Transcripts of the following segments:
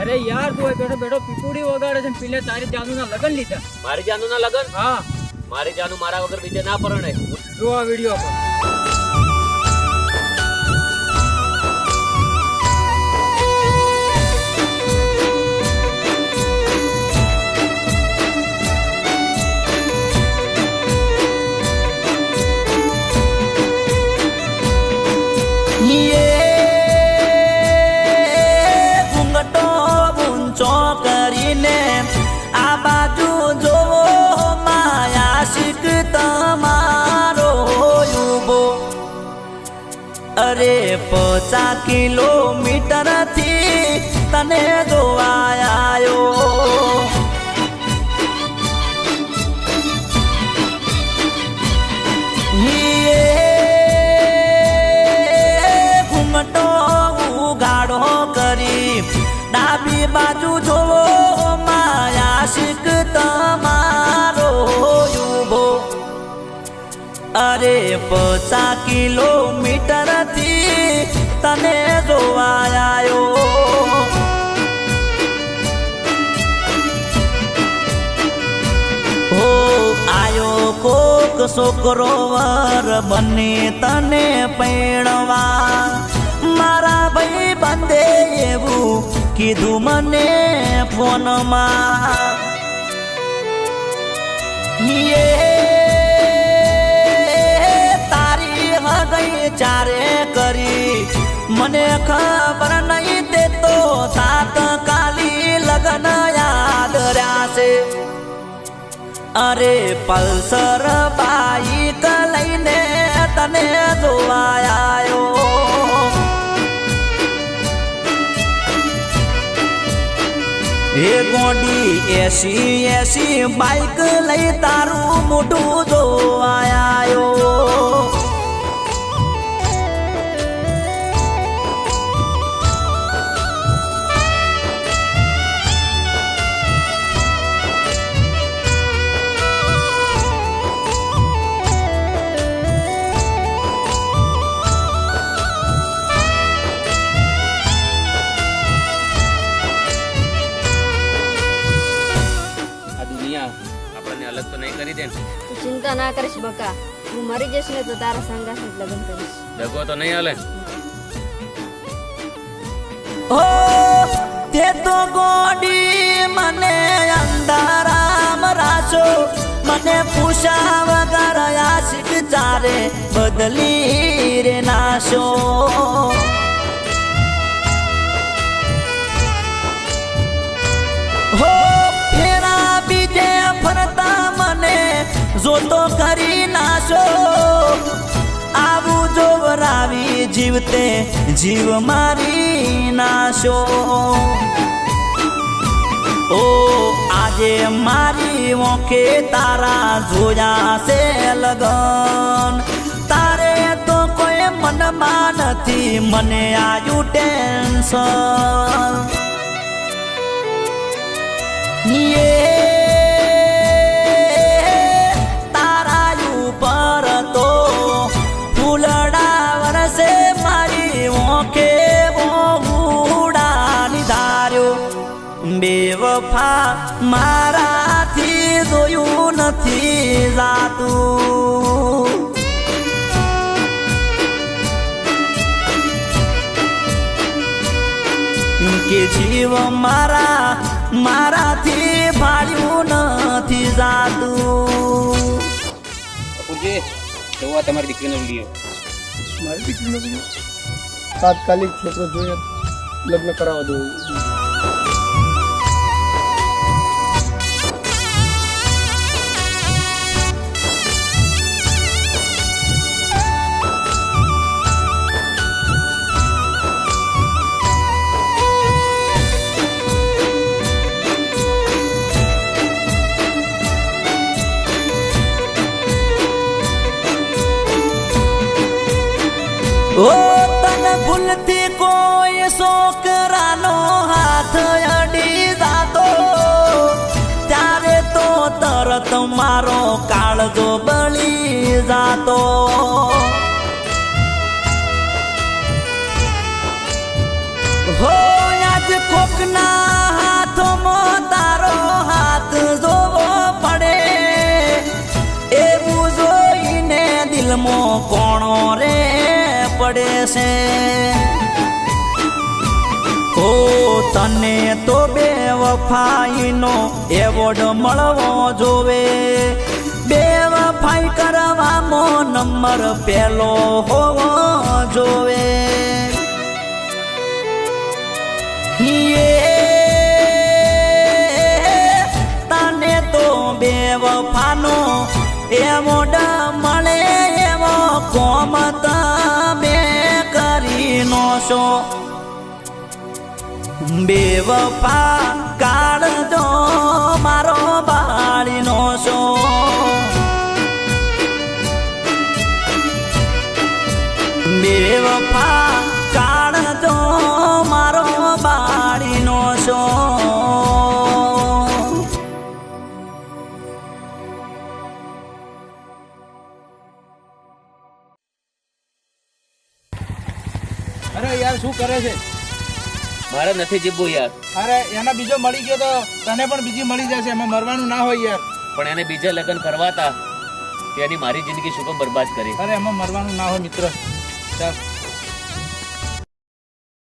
अरे यार तू बैठो बैठो पीपुड़ी वगाड़े છે પીલે તારી જાનુ ના લગન લીધા મારી જાનુ ના લગન હા મારી જાનુ મારા વગર બીજે ના પરણે જો આ વિડિયો પર अरे 50 किलोमीटर थी तने जोवायो घूमटो उगाड़ो करी डाबी बाजू जो माया शिक तमारो युबो अरे 50 किलोमीटर थी तने जोवायो हो आयो कोक छोकरो वर बने तने पैणवा मारा भाई बंदे एवू कीधु मने फोन मा ये चारे करी मने खबर नहीं दे तो तात काली लगन याद रहा अरे पल्सर बाइक लईने तने जोवायो हे गोडी एसी बाइक लई तारू मोटू जोवायो अलग तो नहीं करी दे तू चिंता ना करिस बका तू मरी जैस ने तो तारा संगा से लगन करिस दगो तो नहीं हाले ओ ते तो गोडी मने अंधाराम रासो मने पूछा वगर आशिक चारे बदली रे नाशो हो फेरा बीजे फरता मने जो तो करी नाशो आबू जो रावी जीवते जीव मारी नाशो ओ आजे मारी वोके तारा जोया से लगन तारे तो कोई मन मानती मने आयु टेंशन ये बेवफा मारा थी जोयू नथी जातू के जीव मारा मारा थी भाड़ू नथी जातू जी જોવા તમારી દીકરીનો વિડિયો મારી દીકરીનો વિડિયો તાત્કાલિક છોકરો જોઈએ લગ્ન કરાવવા દો ओ तन भूलती कोई छोकरानो हाथ अड़ी जातो મારો કાળજો બળી જાતો હો આજ કોકના હાથમાં તારો હાથ જોવો પડે એવું જોઈને દિલમાં કોણો રે પડે છે ઓ તને તો બે વફાઈનો એવોર્ડ મળવો જોવે બે વફાઈ કરવામાં નંબર પહેલો હોવો જોવે તને તો બે વફાનો એવોર્ડ મળે એવો કોમ તમે કરી નો છો બેવફા કાળજો મારો બાળીનો છો બેવફા કાળજો મારો બાળીનો છો અરે યાર શું કરે છે? મારે નથી જીવવું યાર. અરે એના બીજો મળી ગયો તો તને પણ બીજી મળી જશે, એમાં મરવાનું ના હોય યાર. પણ એને બીજા લગ્ન કરવાતા તેની મારી જિંદગી શું કામ બરબાદ કરી? અરે એમાં મરવાનું ના હોય મિત્ર. ચાલ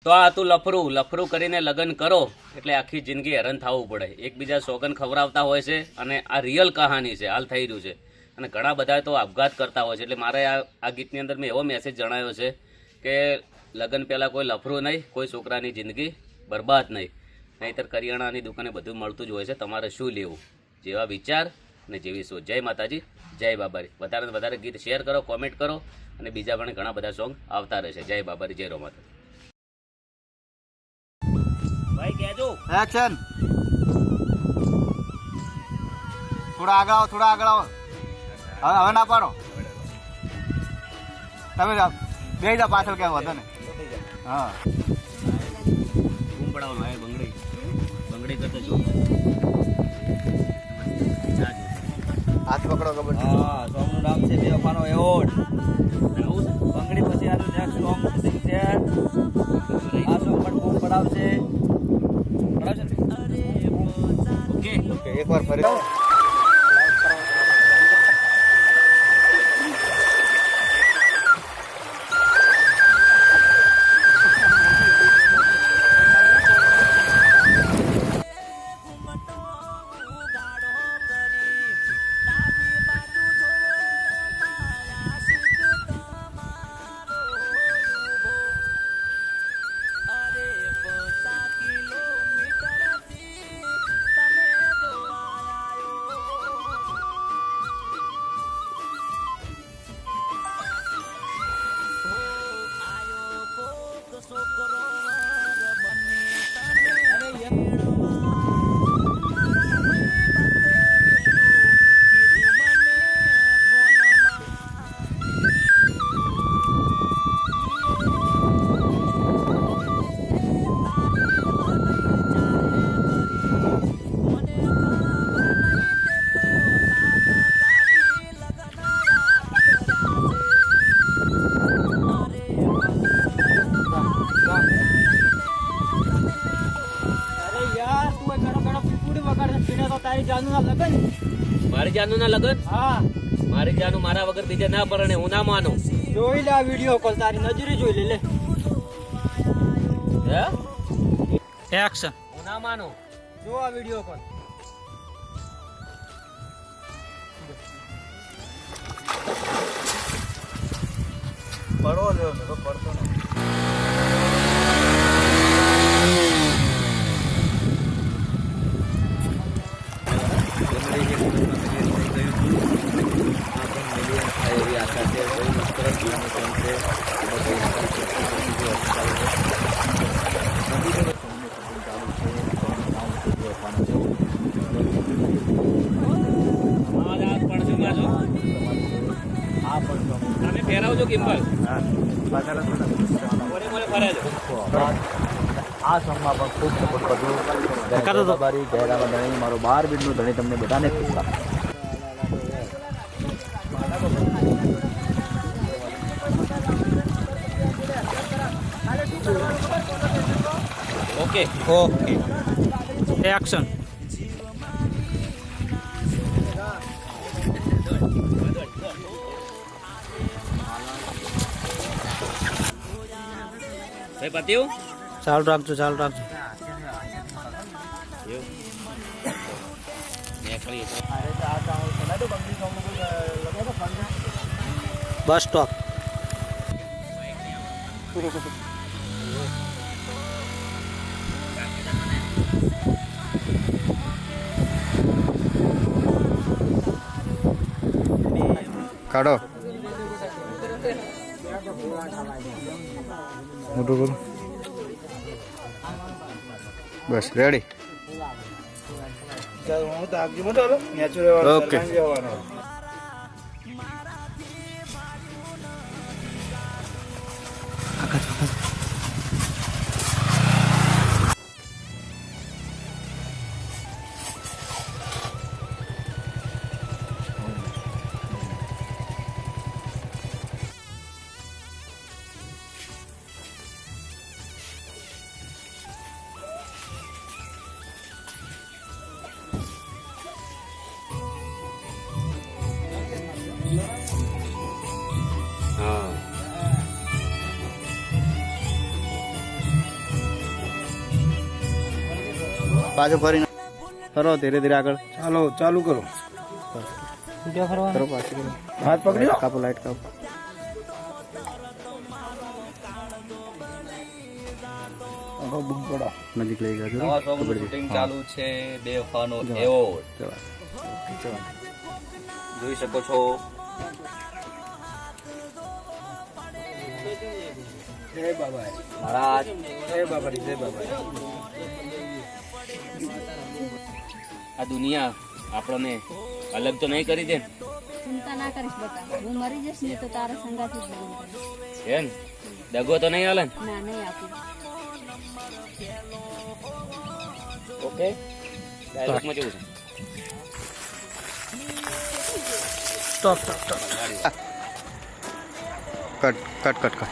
તો આ તું લફરું કરીને લગ્ન કરો એટલે આખી જિંદગી હેરાન થવું પડે. એકબીજા સોગન ખવડાવતા હોય છે અને આ રિયલ કહાની છે, હાલ થઈ રહ્યું છે. અને ઘણા બધા તો આપઘાત કરતા હોય છે. એટલે મારે આ ગીતની અંદર મેં એવો મેસેજ જણાવ્યો છે કે લગ્ન પહેલાં કોઈ લફરું નહીં, કોઈ છોકરાની જિંદગી બરબાદ નહીં. નહીંતર કરિયાણાની દુકાને બધું મળતું જ હોય છે. તમારે શું લેવું, જેવા વિચાર અને જેવી સોચ. જય માતાજી, જય બાબારી. વધારે ને વધારે ગીત શેર કરો, કોમેન્ટ કરો અને બીજા પણ ઘણા બધા સોંગ આવતા રહેશે. જય બાબારી, જય રોમાતા. ભાઈ કહેજો એક્શન. થોડા આગળ આવો. હવે ના પાડો. તમે બે જા પાછળ કેવું હતો ને. હા બૂમ પડાવવાનો. હવે બંગડી કરતો છો. હાથ પકડો. ખબર હા સોંગનું નામ છે બેવફાનો એવોર્ડ. બંગડી પછી આનું નેક્સ્ટ સોંગ છે. આ સોંગ પણ બૂમ પડાવશે. ઓકે એકવાર ફરી મારી જાનુ ના લગન? હા, મારી જાનુ મારા વગર બીજે ના પરણે, હું ના માનું. જોઈ લે આ વિડીયો કોલ, તારી નજરે જોઈ લે. હે એક્શન. હું ના માનું. જો આ વિડીયો કોલ. પડો જો તો પડતો ને. ફેરાવજો કિંમત. આ સોંગમાં પણ ખૂબ સપોર્ટ કરજો. મારો 12 બીટનું ધણી તમને બધાને ખુશ રાખે. ઓકે ઓકે એક્શન ભાઈ પત્યું ચાલુ રાખજો બસ સ્ટોપ કાઢો મોટું કરો બસ રેડી હું તો આગળ મોટો નેચરલ ઓકે હા પાછો ફરીને ફરો ધીરે ધીરે આગળ ચાલો ચાલુ કરો ફરો પાછું કરો. હાથ પકડી લો કાપો લાઈટ કાપો બૂમ પડો નજીક લઈ ગયા નવા સોંગનું શૂટિંગ ચાલુ છે બેવફાનો એવોર્ડ જોઈ શકો છો જય બાબા મહારાજ જય બાબારી જય બાબા આ દુનિયા આપણને અલગ તો નહીં કરી દે ને? ચિંતા ના કરીશ બકા, હું મરી જઈશ ને તો તારા સંગાથી જ લગ્ન કરીશ. એમ દગો તો નહીં હાલે ને? ના નહીં આપું. ઓકે ડાયલોગમાં કેવું છે? Stop stop cut cut cut cut